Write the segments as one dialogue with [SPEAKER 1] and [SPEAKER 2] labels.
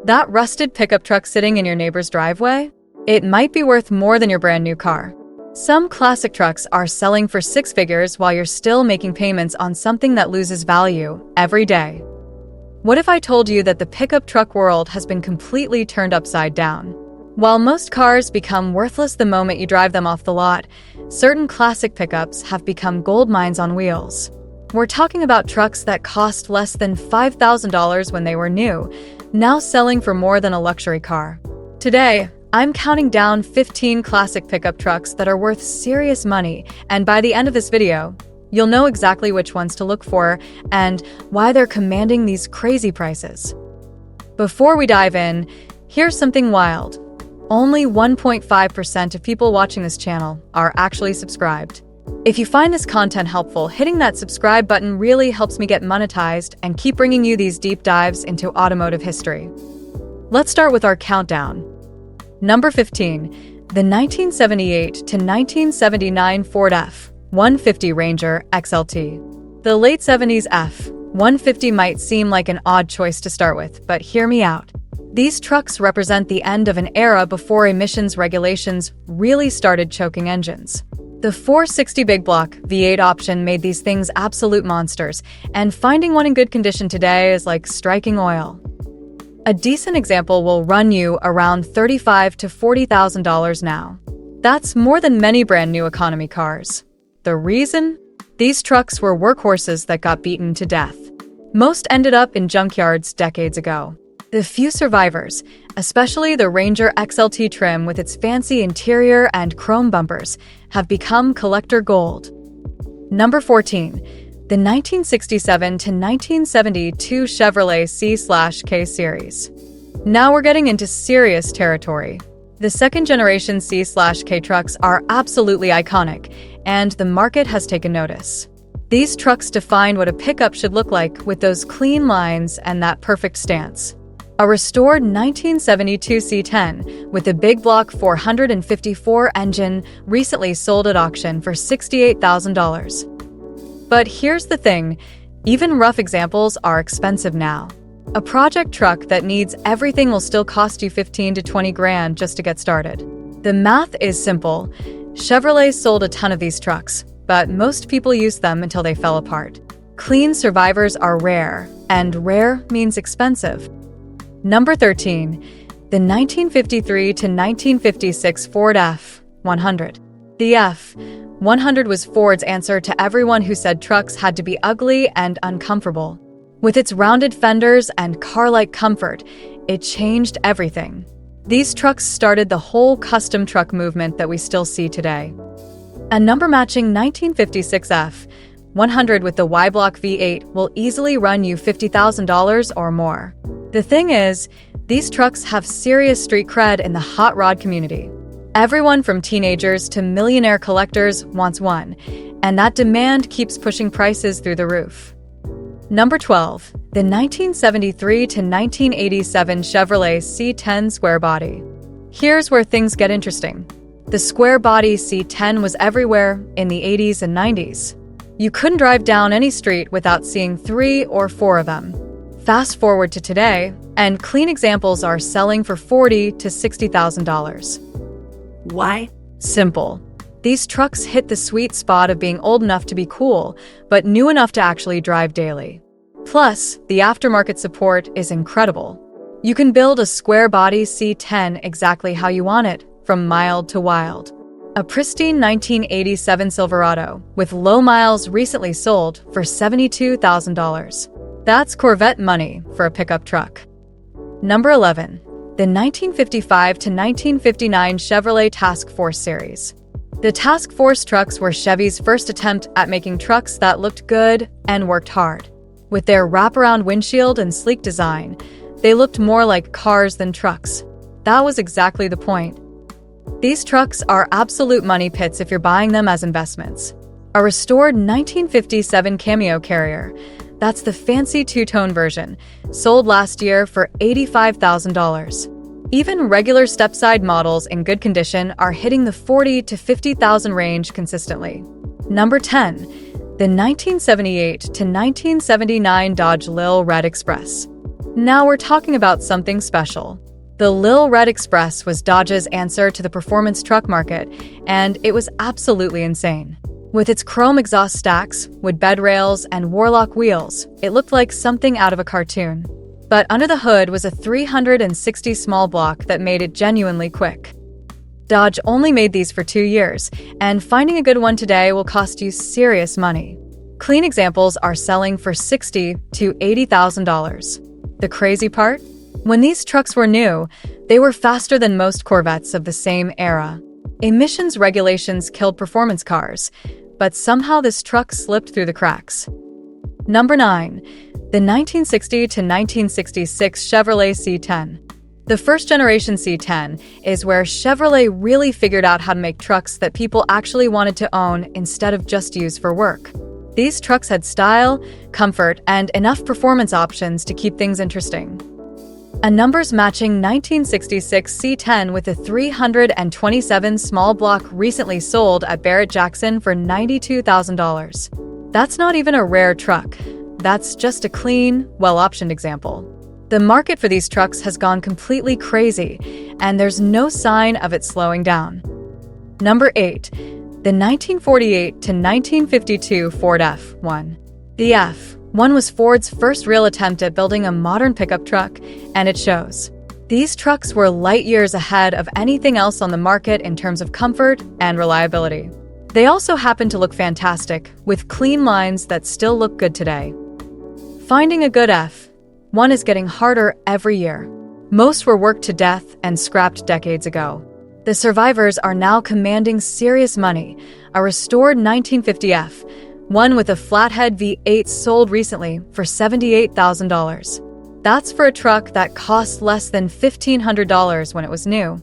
[SPEAKER 1] That rusted pickup truck sitting in your neighbor's driveway? It might be worth more than your brand new car. Some classic trucks are selling for six figures while you're still making payments on something that loses value every day. What if I told you that the pickup truck world has been completely turned upside down? While most cars become worthless the moment you drive them off the lot, certain classic pickups have become gold mines on wheels. We're talking about trucks that cost less than $5,000 when they were new, now selling for more than a luxury car. Today, I'm counting down 15 classic pickup trucks that are worth serious money, and by the end of this video, you'll know exactly which ones to look for and why they're commanding these crazy prices. Before we dive in, here's something wild. Only 1.5% of people watching this channel are actually subscribed. If you find this content helpful, hitting that subscribe button really helps me get monetized and keep bringing you these deep dives into automotive history. Let's start with our countdown. Number 15, the 1978 to 1979 Ford F-150 Ranger XLT. The late 70s F-150 might seem like an odd choice to start with, but hear me out. These trucks represent the end of an era before emissions regulations really started choking engines. The 460 big block V8 option made these things absolute monsters, and finding one in good condition today is like striking oil. A decent example will run you around $35,000 to $40,000 now. That's more than many brand new economy cars. The reason? These trucks were workhorses that got beaten to death. Most ended up in junkyards decades ago. The few survivors, especially the Ranger XLT trim with its fancy interior and chrome bumpers, have become collector gold. Number 14. The 1967 to 1972 Chevrolet C/K series. Now we're getting into serious territory. The second-generation C/K trucks are absolutely iconic, and the market has taken notice. These trucks define what a pickup should look like with those clean lines and that perfect stance. A restored 1972 C10 with a big block 454 engine recently sold at auction for $68,000. But here's the thing, even rough examples are expensive now. A project truck that needs everything will still cost you 15 to 20 grand just to get started. The math is simple. Chevrolet sold a ton of these trucks, but most people used them until they fell apart. Clean survivors are rare, and rare means expensive. Number 13, the 1953 to 1956 Ford F-100. The F-100 was Ford's answer to everyone who said trucks had to be ugly and uncomfortable. With its rounded fenders and car-like comfort, it changed everything. These trucks started the whole custom truck movement that we still see today. A number-matching 1956 F-100 with the Y-Block V8 will easily run you $50,000 or more. The thing is, these trucks have serious street cred in the hot rod community. Everyone from teenagers to millionaire collectors wants one, and that demand keeps pushing prices through the roof. Number 12, the 1973 to 1987 Chevrolet C10 Square Body. Here's where things get interesting. The square body C10 was everywhere in the 80s and 90s. You couldn't drive down any street without seeing 3 or 4 of them. Fast forward to today, and clean examples are selling for $40,000 to $60,000. Why? Simple. These trucks hit the sweet spot of being old enough to be cool, but new enough to actually drive daily. Plus, the aftermarket support is incredible. You can build a square body C10 exactly how you want it, from mild to wild. A pristine 1987 Silverado with low miles recently sold for $72,000. That's Corvette money for a pickup truck. Number 11. The 1955 to 1959 Chevrolet Task Force series. The Task Force trucks were Chevy's first attempt at making trucks that looked good and worked hard. With their wraparound windshield and sleek design, they looked more like cars than trucks. That was exactly the point. These trucks are absolute money pits if you're buying them as investments. A restored 1957 Cameo Carrier, that's the fancy two-tone version, sold last year for $85,000. Even regular step-side models in good condition are hitting the $40,000 to $50,000 range consistently. Number 10. The 1978 to 1979 Dodge Lil Red Express. Now we're talking about something special. The Lil Red Express was Dodge's answer to the performance truck market, and it was absolutely insane. With its chrome exhaust stacks, wood bed rails, and Warlock wheels, it looked like something out of a cartoon. But under the hood was a 360 small block that made it genuinely quick. Dodge only made these for 2 years, and finding a good one today will cost you serious money. Clean examples are selling for $60,000 to $80,000. The crazy part? When these trucks were new, they were faster than most Corvettes of the same era. Emissions regulations killed performance cars, but somehow this truck slipped through the cracks. Number 9. The 1960 to 1966 Chevrolet C10. The first-generation C10 is where Chevrolet really figured out how to make trucks that people actually wanted to own instead of just use for work. These trucks had style, comfort, and enough performance options to keep things interesting. A numbers-matching 1966 C10 with a 327 small block recently sold at Barrett-Jackson for $92,000. That's not even a rare truck. That's just a clean, well-optioned example. The market for these trucks has gone completely crazy, and there's no sign of it slowing down. Number 8. The 1948 to 1952 Ford F1. The F1 was Ford's first real attempt at building a modern pickup truck, and it shows. These trucks were light years ahead of anything else on the market in terms of comfort and reliability. They also happen to look fantastic, with clean lines that still look good today. Finding a good F1 is getting harder every year. Most were worked to death and scrapped decades ago. The survivors are now commanding serious money. A restored 1950 F1 with a flathead V8 sold recently for $78,000. That's for a truck that cost less than $1,500 when it was new.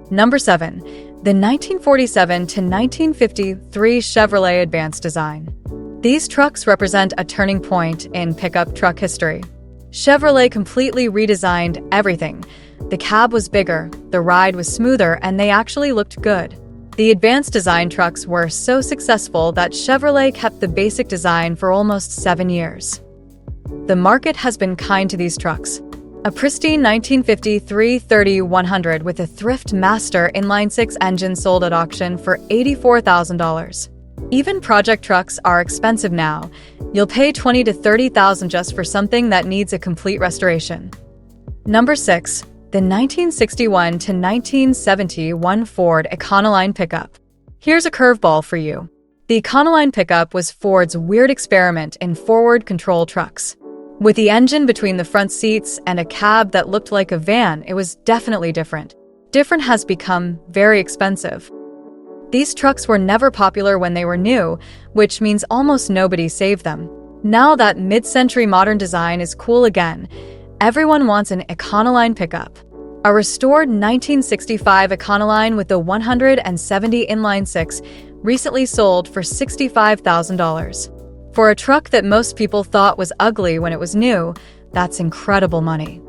[SPEAKER 1] Number 7. The 1947 to 1953 Chevrolet Advanced Design. These trucks represent a turning point in pickup truck history. Chevrolet completely redesigned everything. The cab was bigger, the ride was smoother, and they actually looked good. The advanced design trucks were so successful that Chevrolet kept the basic design for almost 7 years. The market has been kind to these trucks. A pristine 1950 330-100 with a Thrift Master inline-6 engine sold at auction for $84,000. Even project trucks are expensive now. You'll pay $20,000 to $30,000 just for something that needs a complete restoration. Number 6. The 1961 to 1971 Ford Econoline pickup. Here's a curveball for you. The Econoline pickup was Ford's weird experiment in forward control trucks. With the engine between the front seats and a cab that looked like a van, it was definitely different. Different has become very expensive. These trucks were never popular when they were new, which means almost nobody saved them. Now that mid-century modern design is cool again, everyone wants an Econoline pickup. A restored 1965 Econoline with a 170 inline-6 recently sold for $65,000. For a truck that most people thought was ugly when it was new, that's incredible money.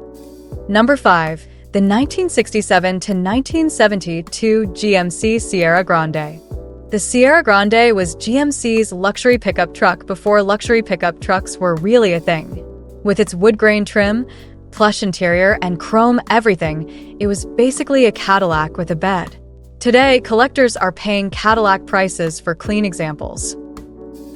[SPEAKER 1] Number 5. The 1967 to 1972 GMC Sierra Grande. The Sierra Grande was GMC's luxury pickup truck before luxury pickup trucks were really a thing. With its wood grain trim, plush interior, and chrome everything, it was basically a Cadillac with a bed. Today, collectors are paying Cadillac prices for clean examples.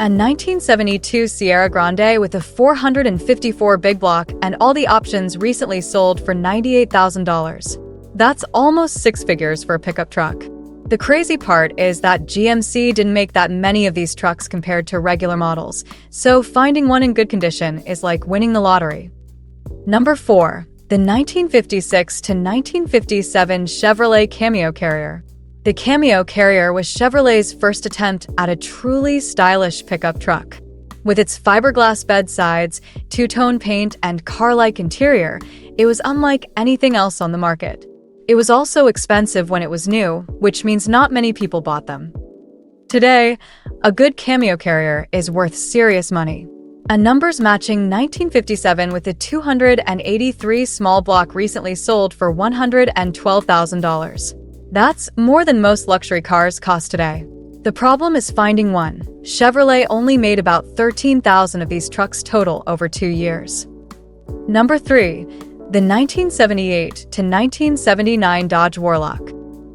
[SPEAKER 1] A 1972 Sierra Grande with a 454 big block and all the options recently sold for $98,000. That's almost 6 figures for a pickup truck. The crazy part is that GMC didn't make that many of these trucks compared to regular models, so finding one in good condition is like winning the lottery. Number 4. The 1956 to 1957 Chevrolet Cameo Carrier. The Cameo Carrier was Chevrolet's first attempt at a truly stylish pickup truck. With its fiberglass bed sides, two-tone paint, and car-like interior, it was unlike anything else on the market. It was also expensive when it was new, which means not many people bought them. Today, a good Cameo Carrier is worth serious money. A numbers-matching 1957 with a 283 small block recently sold for $112,000. That's more than most luxury cars cost today. The problem is finding one. Chevrolet only made about 13,000 of these trucks total over 2 years. Number 3. The 1978 to 1979 Dodge Warlock.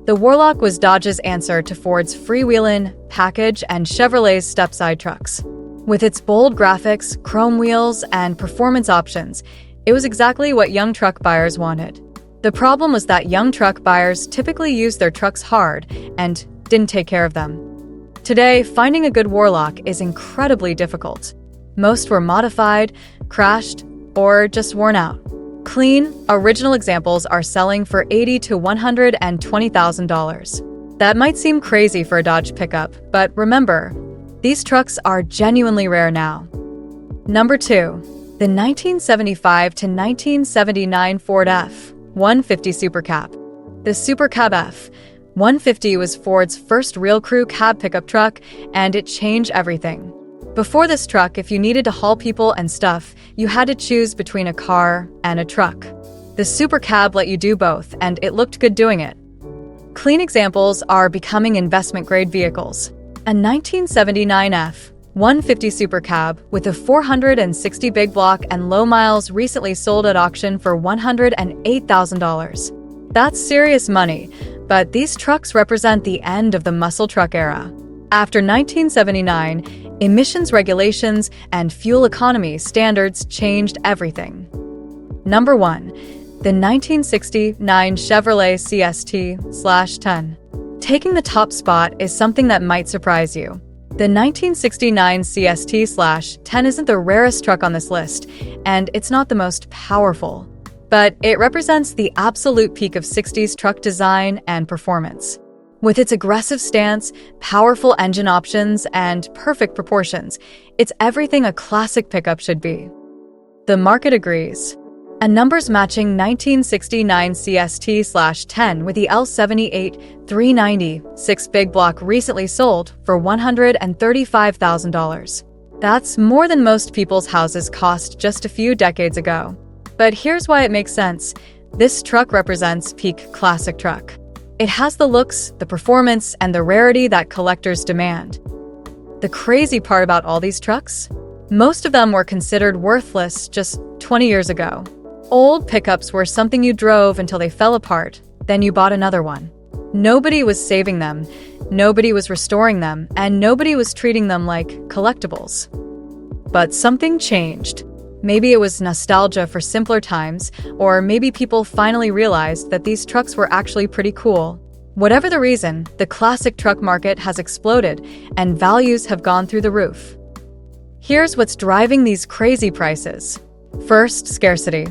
[SPEAKER 1] The Warlock was Dodge's answer to Ford's freewheelin' package and Chevrolet's stepside trucks. With its bold graphics, chrome wheels, and performance options, it was exactly what young truck buyers wanted. The problem was that young truck buyers typically used their trucks hard and didn't take care of them. Today, finding a good Warlock is incredibly difficult. Most were modified, crashed, or just worn out. Clean, original examples are selling for $80,000 to $120,000. That might seem crazy for a Dodge pickup, but remember, these trucks are genuinely rare now. Number 2. The 1975 to 1979 Ford F-150 SuperCab. The SuperCab F-150 was Ford's first real crew cab pickup truck, and it changed everything. Before this truck, if you needed to haul people and stuff, you had to choose between a car and a truck. The SuperCab let you do both, and it looked good doing it. Clean examples are becoming investment-grade vehicles. A 1979 F-150 SuperCab with a 460 big block and low miles recently sold at auction for $108,000. That's serious money, but these trucks represent the end of the muscle truck era. After 1979, emissions regulations and fuel economy standards changed everything. Number 1. The 1969 Chevrolet CST/10. Taking the top spot is something that might surprise you. The 1969 CST/10 isn't the rarest truck on this list, and it's not the most powerful. But it represents the absolute peak of 60s truck design and performance. With its aggressive stance, powerful engine options, and perfect proportions, it's everything a classic pickup should be. The market agrees. A numbers-matching 1969 CST/10 with the L78-390 6 big block recently sold for $135,000. That's more than most people's houses cost just a few decades ago. But here's why it makes sense. This truck represents peak classic truck. It has the looks, the performance, and the rarity that collectors demand. The crazy part about all these trucks? Most of them were considered worthless just 20 years ago. Old pickups were something you drove until they fell apart, then you bought another one. Nobody was saving them, nobody was restoring them, and nobody was treating them like collectibles. But something changed. Maybe it was nostalgia for simpler times, or maybe people finally realized that these trucks were actually pretty cool. Whatever the reason, the classic truck market has exploded, and values have gone through the roof. Here's what's driving these crazy prices. First, scarcity.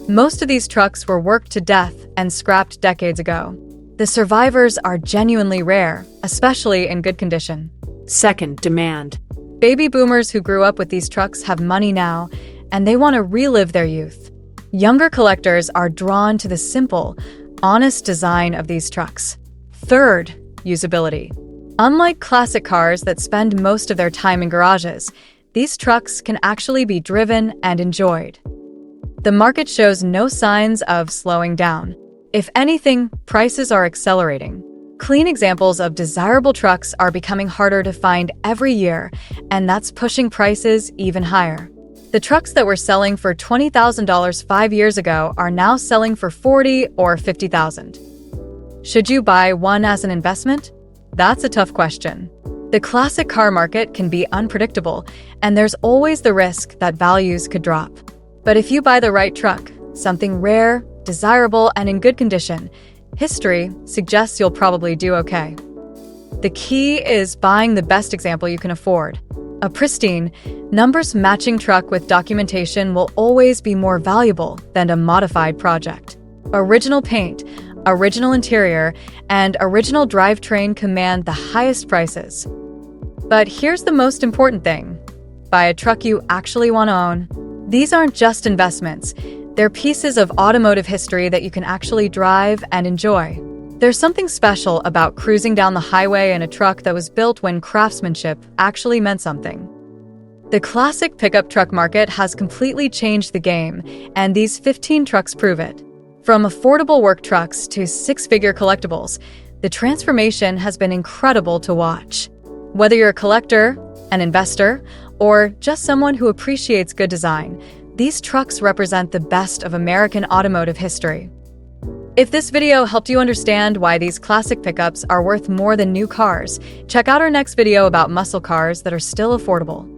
[SPEAKER 1] Most of these trucks were worked to death and scrapped decades ago. The survivors are genuinely rare, especially in good condition.
[SPEAKER 2] Second, demand.
[SPEAKER 1] Baby boomers who grew up with these trucks have money now, and they want to relive their youth. Younger collectors are drawn to the simple, honest design of these trucks. Third, usability. Unlike classic cars that spend most of their time in garages, these trucks can actually be driven and enjoyed. The market shows no signs of slowing down. If anything, prices are accelerating. Clean examples of desirable trucks are becoming harder to find every year, and that's pushing prices even higher. The trucks that were selling for $20,000 5 years ago are now selling for $40,000 or $50,000. Should you buy one as an investment? That's a tough question. The classic car market can be unpredictable, and there's always the risk that values could drop. But if you buy the right truck, something rare, desirable, and in good condition, history suggests you'll probably do okay. The key is buying the best example you can afford. A pristine, numbers-matching truck with documentation will always be more valuable than a modified project. Original paint, original interior, and original drivetrain command the highest prices. But here's the most important thing. Buy a truck you actually want to own. These aren't just investments. They're pieces of automotive history that you can actually drive and enjoy. There's something special about cruising down the highway in a truck that was built when craftsmanship actually meant something. The classic pickup truck market has completely changed the game, and these 15 trucks prove it. From affordable work trucks to six-figure collectibles, the transformation has been incredible to watch. Whether you're a collector, an investor, or just someone who appreciates good design, These trucks represent the best of American automotive history. If this video helped you understand why these classic pickups are worth more than new cars, check out our next video about muscle cars that are still affordable.